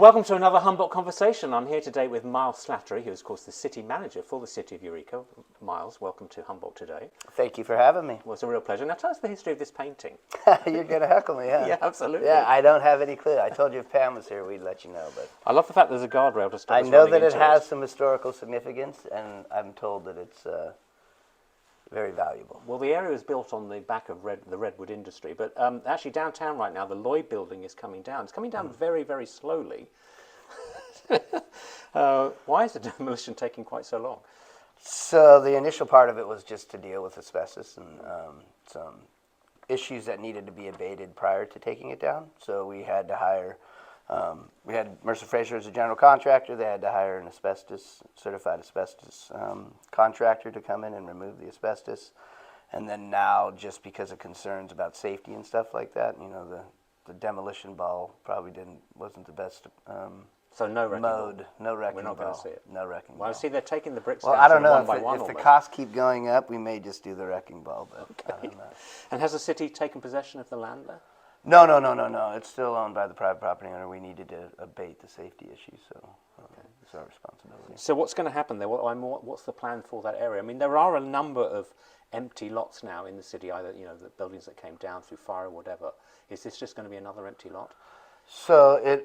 welcome to another Humboldt Conversation. I'm here today with Miles Slattery, who is, of course, the City Manager for the City of Eureka. Miles, welcome to Humboldt today. Thank you for having me. Well, it's a real pleasure. Now, tell us the history of this painting. You're going to heckle me, huh? Yeah, absolutely. Yeah, I don't have any clue. I told you if Pam was here, we'd let you know. But I love the fact there's a guardrail to stop us I know running that it into has some historical significance, and I'm told that it's very valuable. Well, the area was built on the back of the redwood industry, but actually downtown right now, the Lloyd building is coming down. It's coming down very, very slowly. Why is the demolition taking quite so long? So the initial part of it was just to deal with asbestos and some issues that needed to be abated prior to taking it down. So we had to hire, we had Mercer Fraser as a general contractor. They had to hire an certified asbestos contractor to come in and remove the asbestos. And then now, just because of concerns about safety and stuff like that, you know, the demolition ball probably wasn't the best. So no wrecking mode, ball. no wrecking We're not ball. going to see it. No wrecking Well, ball. I see they're taking the bricks Well, down I don't know one by one if the almost. costs keep going up, we may just do the wrecking ball, but I don't know. And has the city taken possession of the land there? No. It's still owned by the private property owner. We needed to abate the safety issue, so it's our responsibility. So what's going to happen there? What's the plan for that area? I mean, there are a number of empty lots now in the city, either, you know, the buildings that came down through fire or whatever. Is this just going to be another empty lot? So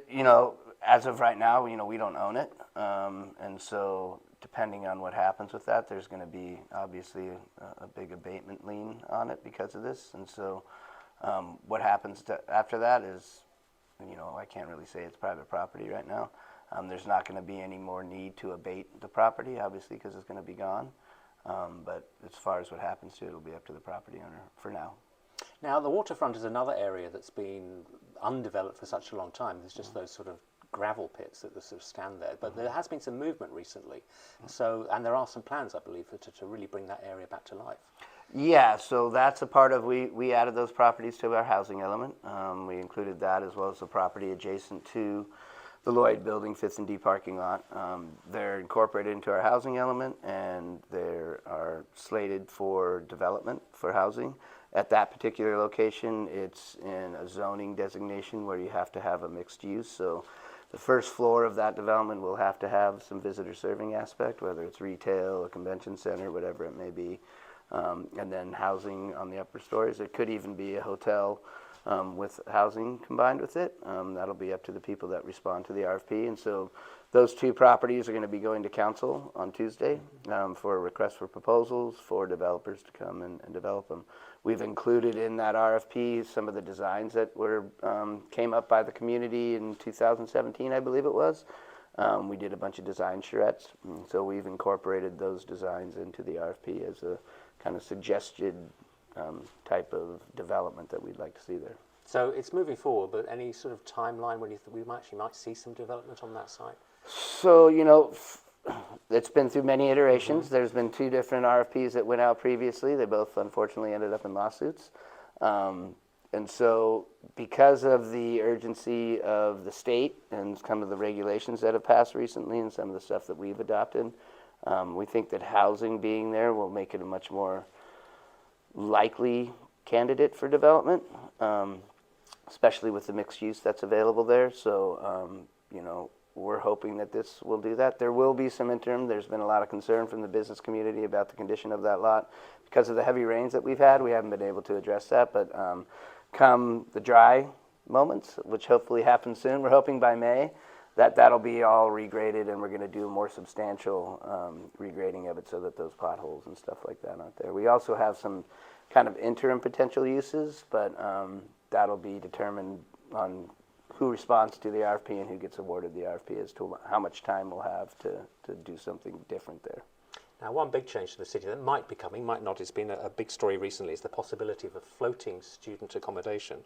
as of right now, we don't own it, and so depending on what happens with that, there's going to be obviously a big abatement lien on it because of this, and so what happens after that is, I can't really say it's private property right now. There's not going to be any more need to abate the property, obviously, because it's going to be gone. But as far as what happens to it, it'll be up to the property owner for now. Now, the waterfront is another area that's been undeveloped for such a long time. There's just those sort of gravel pits that sort of stand there. But there has been some movement recently. And there are some plans, I believe, to really bring that area back to life. Yeah, so that's a part of, we added those properties to our housing element. We included that as well as the property adjacent to the Lloyd building, 5th and D parking lot. They're incorporated into our housing element, and they are slated for development for housing. At that particular location, it's in a zoning designation where you have to have a mixed use. So the first floor of that development will have to have some visitor serving aspect, whether it's retail, a convention center, whatever it may be. And then housing on the upper stories. It could even be a hotel with housing combined with it. That'll be up to the people that respond to the RFP. And so those two properties are going to be going to council on Tuesday for a request for proposals for developers to come and develop them. We've included in that RFP some of the designs that came up by the community in 2017, I believe it was. We did a bunch of design charrettes, so we've incorporated those designs into the RFP as a kind of suggested type of development that we'd like to see there. So it's moving forward, but any sort of timeline when you think we might see some development on that site? So, it's been through many iterations. There's been 2 different RFPs that went out previously. They both unfortunately ended up in lawsuits. And so because of the urgency of the state and some of the regulations that have passed recently and some of the stuff that we've adopted, we think that housing being there will make it a much more likely candidate for development, especially with the mixed use that's available there. So, we're hoping that this will do that. There will be some interim. There's been a lot of concern from the business community about the condition of that lot. Because of the heavy rains that we've had, we haven't been able to address that, but come the dry moments, which hopefully happen soon, we're hoping by May, that'll be all regraded, and we're going to do a more substantial regrading of it so that those potholes and stuff like that aren't there. We also have some kind of interim potential uses, but that'll be determined on who responds to the RFP and who gets awarded the RFP as to how much time we'll have to do something different there. Now, one big change to the city that might be coming, might not, it's been a big story recently, is the possibility of a floating student accommodation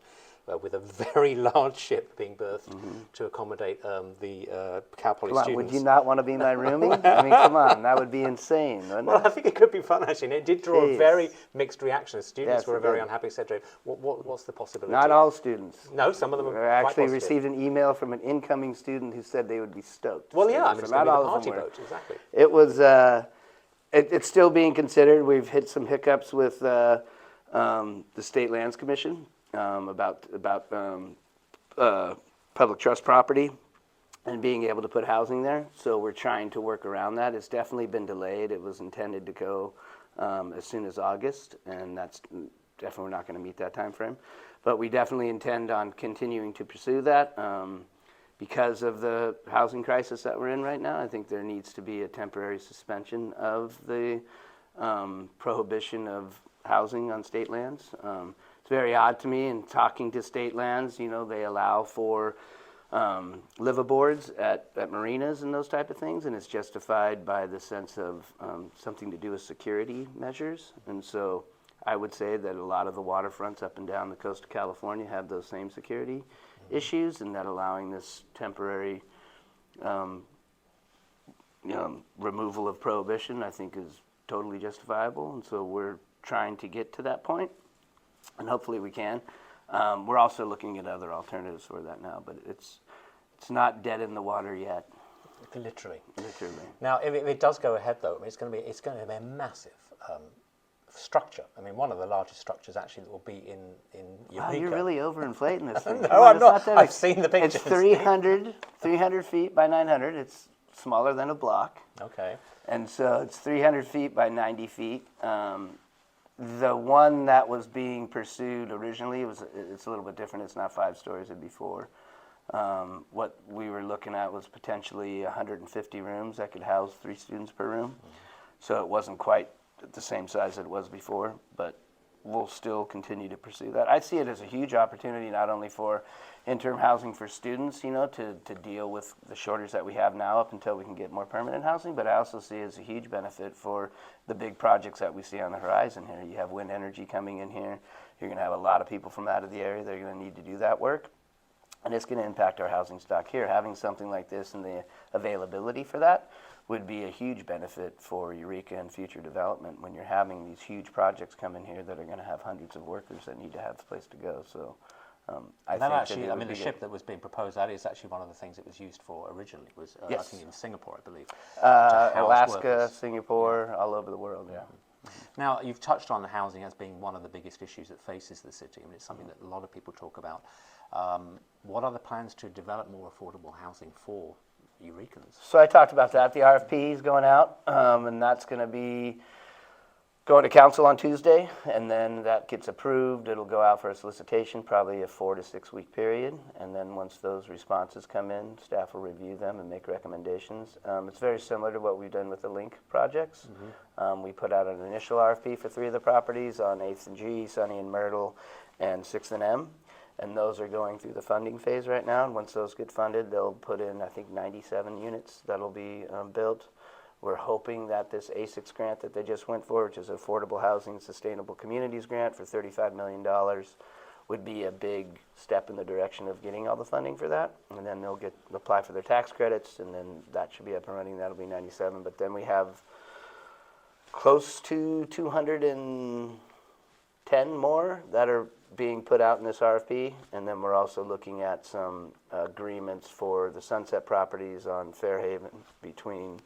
with a very large ship being berthed to accommodate the Cal Poly students. Would you not want to be my roomie? I mean, come on, that would be insane, wouldn't it? Well, I think it could be fun, actually, and it did draw a very mixed reaction. Students were very unhappy, etc. What's the possibility? Not all students. No, some of them I actually received an email from an incoming student who said they would be stoked. Well, yeah, I mean, it's going to be the party boat, exactly. It was... It's still being considered. We've hit some hiccups with the State Lands Commission about public trust property. and being able to put housing there. So we're trying to work around that. It's definitely been delayed. It was intended to go as soon as August, and that's definitely, we're not going to meet that time frame. But we definitely intend on continuing to pursue that. Because of the housing crisis that we're in right now, I think there needs to be a temporary suspension of the prohibition of housing on state lands. It's very odd to me in talking to state lands, you know, they allow for liveaboards at marinas and those type of things, and it's justified by the sense of something to do with security measures. And so I would say that a lot of the waterfronts up and down the coast of California have those same security issues, and that allowing this temporary removal of prohibition, I think, is totally justifiable. And so we're trying to get to that point, and hopefully we can. We're also looking at other alternatives for that now, but it's not dead in the water yet. Literally. Literally. Now, if it does go ahead, though, I mean, it's going to be a massive structure. I mean, one of the largest structures actually that will be in Eureka. Wow, you're really overinflating this thing. No, I'm not. I've seen the pictures. It's 300 feet by 900. It's smaller than a block. Okay. And so it's 300 feet by 90 feet. The one that was being pursued originally, it's a little bit different. It's not 5 stories, it'd be 4. What we were looking at was potentially 150 rooms that could house 3 students per room. So it wasn't quite the same size that it was before, but we'll still continue to pursue that. I see it as a huge opportunity, not only for interim housing for students, you know, to deal with the shortage that we have now up until we can get more permanent housing, but I also see it as a huge benefit for the big projects that we see on the horizon here. You have wind energy coming in here. You're going to have a lot of people from out of the area that are going to need to do that work, and it's going to impact our housing stock here. Having something like this and the availability for that would be a huge benefit for Eureka and future development when you're having these huge projects come in here that are going to have hundreds of workers that need to have a place to go. So I think actually, I mean, the ship that was being proposed, that is actually one of the things it was used for originally. Was yes. I think in Singapore, I believe. Alaska, workers. Singapore, all over the world. Yeah. Now, you've touched on the housing as being one of the biggest issues that faces the city. I mean, it's something that a lot of people talk about. What are the plans to develop more affordable housing for Eurekans? So I talked about that. The RFP is going out, and that's going to be going to council on Tuesday, and then that gets approved. It'll go out for a solicitation, probably a 4 to 6 week period, and then once those responses come in, staff will review them and make recommendations. It's very similar to what we've done with the Link projects. We put out an initial RFP for 3 of the properties on 8th and G, Sunny and Myrtle, and 6th and M. And those are going through the funding phase right now. And once those get funded, they'll put in, I think, 97 units that'll be built. We're hoping that this ASICS grant that they just went for, which is Affordable Housing Sustainable Communities grant for $35 million, would be a big step in the direction of getting all the funding for that. And then they'll apply for their tax credits, and then that should be up and running. That'll be 97. But then we have close to 210 more that are being put out in this RFP, and then we're also looking at some agreements for the Sunset properties on Fairhaven between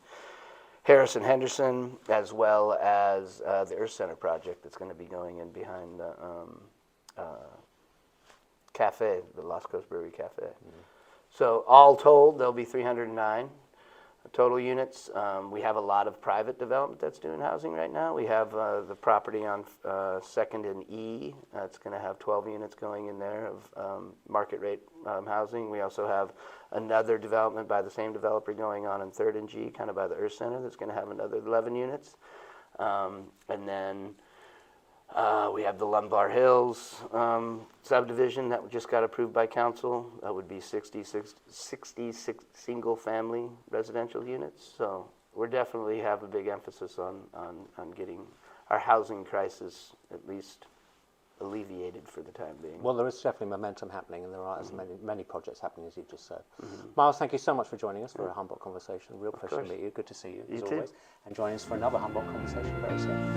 Harris and Henderson, as well as the Earth Center project that's going to be going in behind the cafe, the Lost Coast Brewery Cafe. So all told, there'll be 309 total units. We have a lot of private development that's doing housing right now. We have the property on 2nd and E. It's going to have 12 units going in there of market rate housing. We also have another development by the same developer going on in 3rd and G, kind of by the Earth Center, that's going to have another 11 units. And then we have the Lombard Hills subdivision that just got approved by council. That would be 66 single-family residential units. So we're definitely have a big emphasis on getting our housing crisis at least alleviated for the time being. Well, there is definitely momentum happening, and there are as many projects happening as you just said. Miles, thank you so much for joining us for a Humboldt Conversation. Real pleasure to meet you. Good to see you, as always. And join us for another Humboldt Conversation very soon.